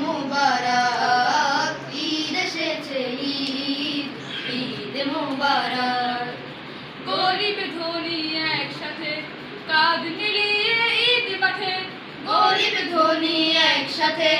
মুবারক, ঈদ এসেছে ঈদ, ঈদ মুবারক। গরিব ধনী একসাথে কাঁধ মিলিয়ে ঈদ মাঠে, গরিব ধনী একসাথে